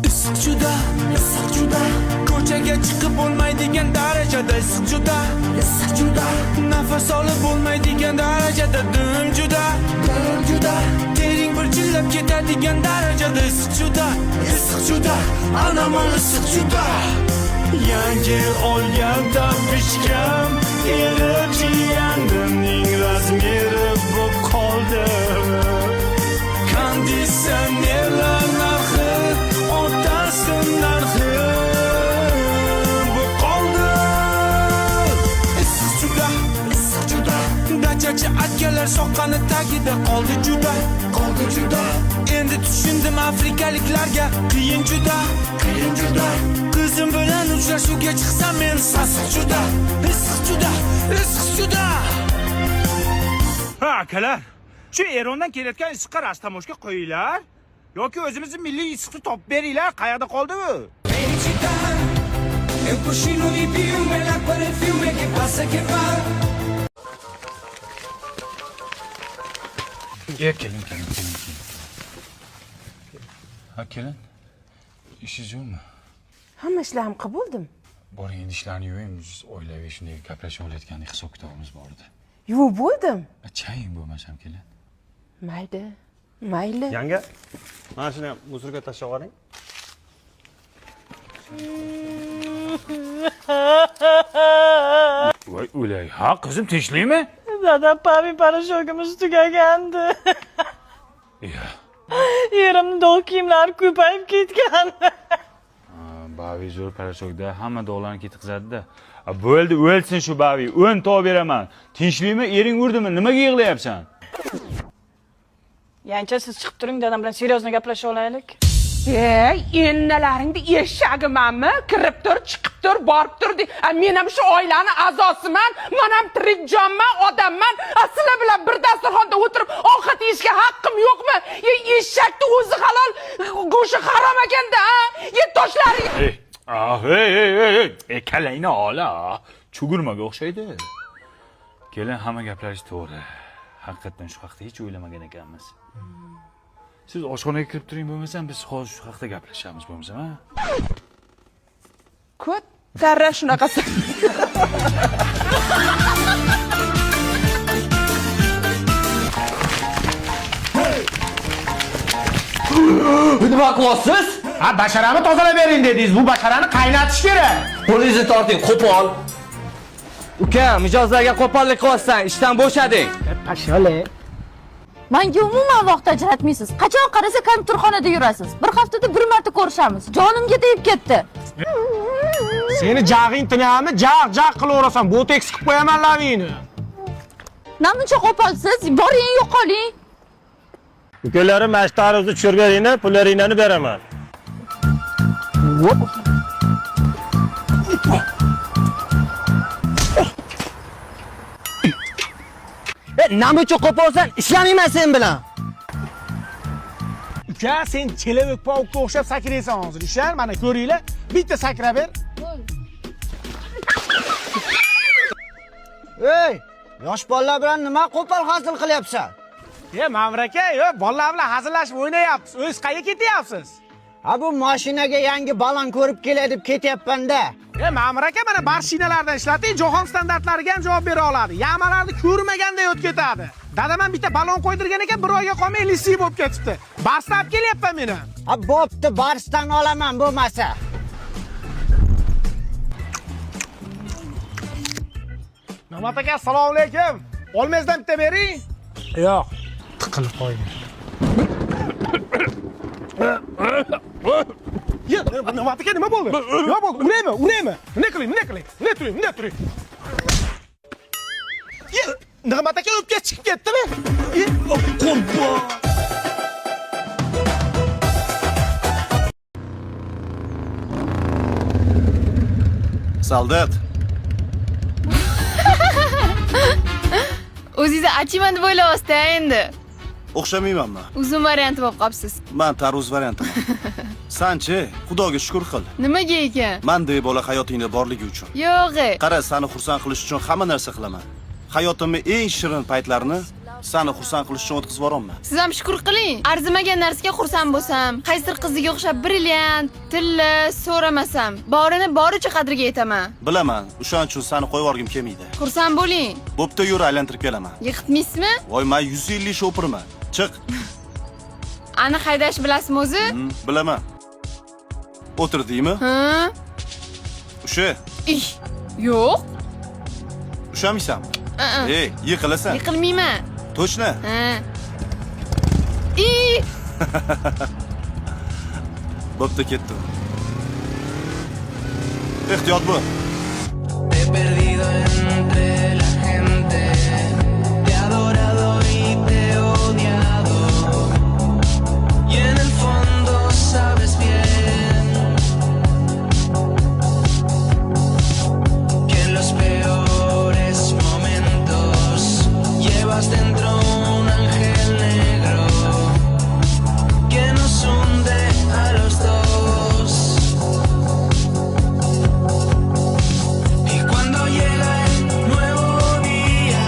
Issiq juda, ko'chaga chiqib bo'lmaydigan darajada issiq juda, nafas olib bo'lmaydigan darajada dim juda, tering bir chillab ketadigan darajada issiq juda, anamon issiq juda. Yangi olgan tabbishkam erib jiyandimning razmeri bo'lib qoldi. Konditsionerlar narxi ortasi narxi bo'lib qoldi. Issiq juda, dachachi akalar soqqani tagida qoldi juda. Endi tushundim afrikaliklarga qiyin juda. Qizim bilan uchrashuvga chiqsam men sassiq juda. Issiq juda. Ha akalar, shu Erondan kelayotgan issiqqa rastamoshga qo'yinglar yoki o'zimizning milliy issiqni topib beringlar. Qayerda qoldi u? Eu cochino di piume, l'acqua del fiume che passa e che va. Kelin. Ha kelin. İşiniz yo'qmi? Hamma ishlarim qabuldim. Boring endi ishlarni yuving, biz oilaviy shunday gaplashib olayotgandek hisob kitobimiz bor edi. Yuvib bo'ldim. Chaying bo'lmasam kelin. Mayli. Yanga, mana shuni ham musorga tashlab yuboring. Voy o'lay. Ha qizim tinchlikmi? Dadam pavi parashyogimiz tugagandi. Ya. Yerimni dog' kiyimlari ko'payib ketgan. Bavi zo'r parashokda hamma dog'larni ketqizadi-da. Bo'ldi, o'lsin shu Bavi. 10 to beraman. Tinchlikmi? Ering urdimi? Nimaga yig'layapsan? Yancha siz chiqib turing, dadam bilan seriyozno gaplashib olaylik. Ennalaringni eshag'imanmi? Kirib tur, chiqib tur, borib tur. Men ham shu oilani a'zosiman. Men ham tirik jonman, odamman. Sizlar bilan bir dasturxonda o'tirib ovqat yeyishga haqqim yo'qmi? Eshakni o'zi halol, go'shti harom ekanda, ha? Toshlaring. Hey, kalangni ola. Chugurmaga o'xshaydi. Kelin, hamma gaplarish to'g'ri. Haqiqatan shu haqda hech o'ylamagan ekanmiz. Siz oshxonaga kirib turing, bo'lmasam biz hozir shu haqda gaplashamiz bo'lmasam, ha? Ko'tarra shunaqasi. Nima qilyapsiz? Ha, basharani tozalab bering dedingiz. Bu basharani qaynatish kerak. Qo'lingizni torting, qo'pol. Uka, mijozlarga qo'pollik qilyapsan, ishdan bo'shading. Pashole. Menga umuman vaqt ajratmaysiz. Qachon qarasa kompyuterxonada yurasiz. Bir haftada bir marta ko'rishamiz. Jonimga tegib ketdi. Seni jag'ing tinami? Jag qilaverasan. Botoks qilib qo'yaman lavingni. Namuncha qo'polsiz? Boring, yo'qoling. Ukalarim mashtaringizni tushirib beringlar, pullaringlarni beraman. Nima uchun qo'polsan? Ishlamayman sen bilan. Uka, sen chelabek pavukka o'xshab sakraysan hozir. Ishlar, mana ko'ringlar. Bitta sakra ber. Ey, yosh bolalar bilan nima qo'pol hazil qilyapsan? Ma'mur aka, bolalar bilan hazillashib o'ynayapsiz. O'z qayerga ketyapsiz? Ha bu mashinaga yangi balon ko'rib kelay deb ketyapman-da. Ma'mur aka, mana barshinalardan ishlating, jahon standartlariga ham javob bera oladi. Yamalarni ko'rmaganday o'tib ketadi. Dadam ham bitta balon qo'ydirgan ekan, bir oyga qolmay lisi bo'lib ketibdi. Barsdan olib kelyapman meni. Ha bo'pti, barsdan olaman bo'lmasa. Navbat aka, assalomu alaykum. Olmazdan bitta bering. Yo'q, tiqilib qo'ying. Navbat aka, nima bo'ldi? Nima bo'ldi? Uraymi? Nima qiling? Nima turing? Nig'mat aka o'pka chiqib ketdimi? Qo'rqma. Soldat. O'zingizni achiman deb o'ylayapsiz endi. O'xshamaymanmi? Uzun varianti bo'lib qolibsiz. Men tarvuz variantiman. Sanchi, Xudoga shukr qil. Nimaga ekan? Mendek bola hayotingda borligi uchun. Yo'q. Qara, seni xursand qilish uchun hamma narsa qilaman. Hayotimning eng shirin paytlarini Seni xursand qilish uchun o'tkazib boraman. Siz ham shukur qiling. Arzimagan narsaga xursand bo'lsam, qaysidir qiziga o'xshab brilliant, tilla so'ramasam, borini boricha qadriga yetaman. Bilaman, o'shaning uchun seni qo'yib yuborgim kelmaydi. Xursand bo'ling. Bo'pti, yur aylantirib kelaman. Yiqitmaysizmi? Voy, men 150 shopirman. Chiq. Aniq haydash bilasizmi o'zi? Bilaman. O'tirdingmi? Ha? O'sha. Ish. Yo'q. Ushamaysanmi? A-a. Ey, yiqilasan. Yiqilmayman. Точно? Ha. Bo'pti, ketdim. Ehtiyot bo'l. Te he perdido entre la gente, te he adorado y te he odiado, y en el fondo sabes bien que en los peores momentos llevas dentro un ángel negro que nos hunde a los dos. Y cuando llega el nuevo día,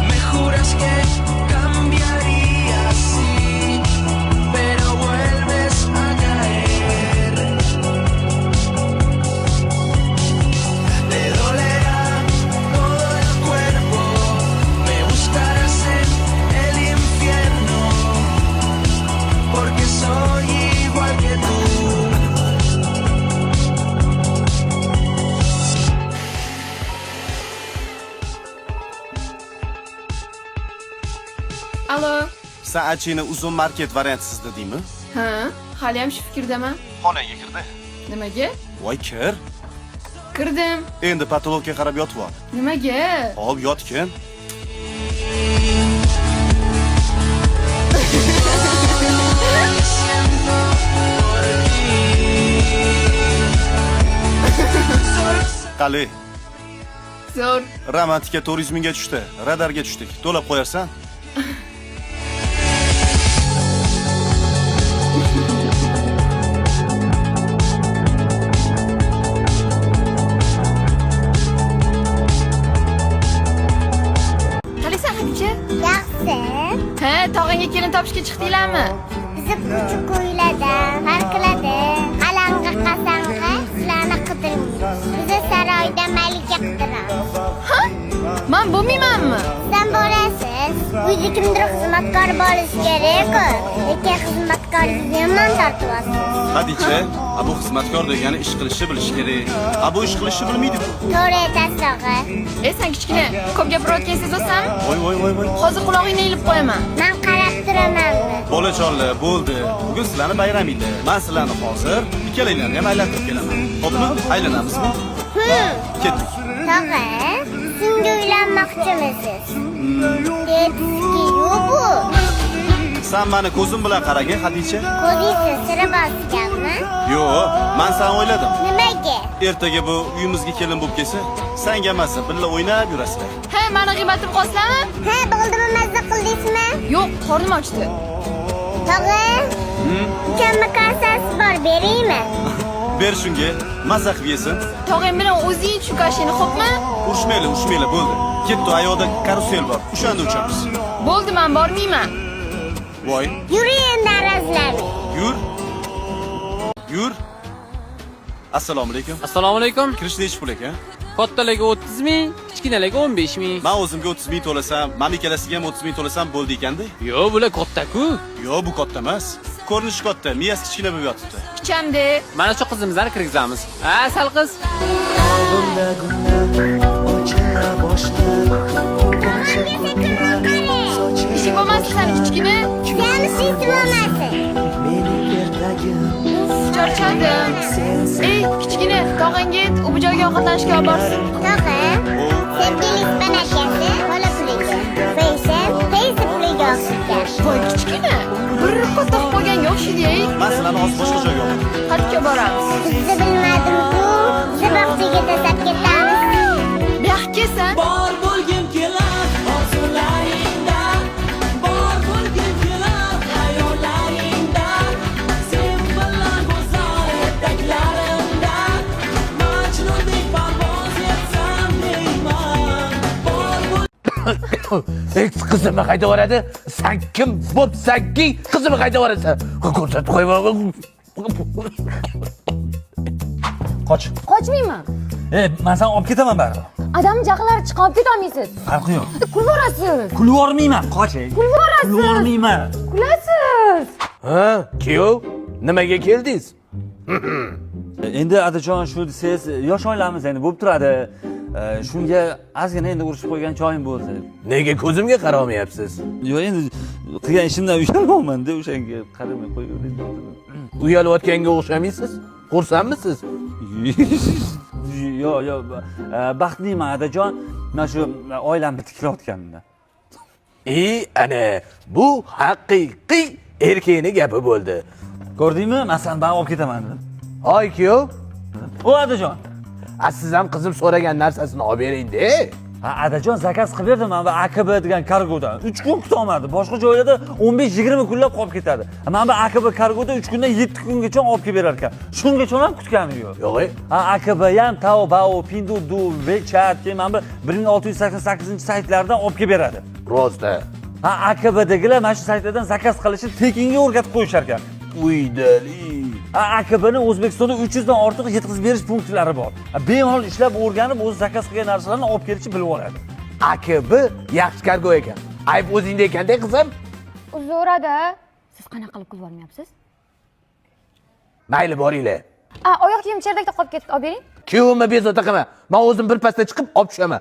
me juras que cambiarías, sí, pero vuelves a caer. Te dolerá todo el cuerpo, me buscarás en el infierno, porque soy igual que tú. Allo. Sen achini uzun market variantisiz dedingmi? Ha, hali ham shu fikrdaman. Xonaga kirdi. Nimaga? Voy, kir. Kirdim. Endi patologga qarab yotib ol. Nimaga? Hop, yotgin. Qali, Zo'r. romantika 400 mingga tushdi. Radarga tushdik. To'lab qo'yarsan? Qalaysan Hadicha? Yaxshi. Ha, tog'angga kelin topishga chiqdinglarmi? Bizi kuchuk ko'ylada, har qiladi. Qalang'i qasang'i sizlarni qidirmaymiz. Bizi saroyda malika qidiramiz. Ha? Men bo'lmaymanmi? Sen borasiz. Uyda kimdir xizmatkor bo'lishi kerak-ku. Lekin xizmatkorlikni yomon tortib olasiz. Hadicha, bu xizmatkor degani ish qilishni bilish kerak. Bu ish qilishni bilmaydi-ku. To'g'ri aytasiz og'a. Sen kichkina, ko'p gapirayotgan sezasizmi? Voy. Hozir qulog'ingni ilib qo'yaman. Men qarab turamanmi? Bolajonlar, bo'ldi. Bugun sizlarni bayraminglar. Men sizlarni hozir ikkalanglarni ham aylantirib kelaman. Xo'pmi? Aylanamizmi? Ketdik. Tog'a, sizga uylanmoqchimisiz? Debski yo'q bu. Sen meni ko'zim bilan qaragin, Hadicha. Ko'zingiz sira bosganmi? Yo'q, men seni o'yladim. Nimaga? Ertaga bu uyimizga kelin bo'lib kelsa, senga emas, billa o'ynab yurasizlar. Ha, meni g'iybatim qolsami? Ha, bo'ldimi, mazza qildingizmi? Yo'q, qornim ochdi. Tog'a, ukamma kasasi bor, beraymi? Ber shunga, mazza qilib yesin. Tog'am bilan o'zing chukashini, xo'pmi? Urushmaylar, bo'ldi. Ketdi, ayoqda karusel bor. O'shanda uchamiz. Bo'ldi, men bormayman. Voy, Yuring endi arazlari. yur. Assalomu alaykum. Assalomu alaykum. Kirish nechi pul ekan? Kattaligi 30 ming, kichkinaligi 15 ming. Men o'zimga 30 ming to'lasam, men ikkalasiga ham 30 ming to'lasam bo'ldi ekanda. Yo'q, bular katta-ku. Yo'q, bu katta emas. Ko'rinishi katta, miyasi kichkina bo'lib yotibdi. Kichamda. Mana shu qizimizni kirgizamiz. Ha, sal qiz. Ishing bo'lmasdi sani kichkina? Seni ishing bo'lmasin. Charchadim. Ey, kichkina, tog'angga ayt, u bu joyga ovqatlanishga olib borsin. Tog'a, sevgilingiz bilan akasi, bola puliga. Qo'ysam, tezda puliga o'xshagan. Voy kichkina, bir qo'toq qo'yganga o'xshaydi-ey. Men sizlarni hozir boshqa joyga olaman. Qatga boramiz. Sizni bilmadim-ku. Siz bog'chaga tashlab ketamiz. Buyoqqa kelsan. Bor bo'lgim kelar orzularingda, bor bo'lgim kelar xayollaringda, sen bilan go'zal etaklarimda, Majnundek parvoz etsam deyman. Bor Qizimni qayda boradi? Sen kim bo'psanki, qizimni qayda borasan? Ko'rsatib qo'yma. Qoch. Qochmayman. Men seni olib ketaman baribir. Odam jahllari chiqib olib ketolmaysiz. Farqi yo'q. Kulib borasiz. Kulib yormayman, qoch. Kulib borasiz. Kulib yormayman. Kulasiz. Ha, kuyov, nimaga keldingiz? Endi adajon shu desangiz, yosh oilamiz endi bo'lib turadi. Shunga ozgina endi urishib qo'ygan joyim bo'ldi. Nega ko'zimga qaramayapsiz? Yo'q, endi qilgan ishimdan uyalmayman-da, o'shanga qaramay qo'yaverdim. Uyalayotganga o'xshamaysiz? Xursandmisiz? Yo'q, baxtliman adajon. Men shu oilamni tiklayotganimdan. Ana, bu haqiqiy erkakning gapi bo'ldi. Ko'rdingmi? Men seni baribir olib ketaman dedim. Hoy kuyov, O adajon. siz ham qizim so'ragan narsasini olib bering-da. Adajon zakaz qilib berdim men va AKB degan kargodan. 3 kun kutolmadi. Boshqa joylarda 15-20 kunlab qolib ketadi. Men bu AKB kargoda 3 kundan 7 kungacha olib kelib berar ekan. Shungacha ham kutganim yo'q. Yo'q. AKB ham Taobao, Pinduoduo, WeChat, mana bu 1688-saytlardan olib kelib beradi. Rosta. AKBdagilar mana shu saytlardan zakaz qilishni tekinga o'rgatib qo'yishar ekan. Uydali. AKBning O'zbekistonda 300 dan ortiq yetkazib berish punktlari bor. Bemalol ishlab o'rganib, o'zi zakaz qilgan narsalarni olib kelishni bilib oladi. AKB yaxshi kargo ekan. Ayb o'zingda ekanda qizim. Uzr-da. Siz qanaqa qilib kulib olmayapsiz? Mayli boringlar. Oyoq kiyim cherdakda qolib ketdi, olib bering. Kuyovimni bezovta qilma. Men o'zim bir pasda chiqib olib tushaman.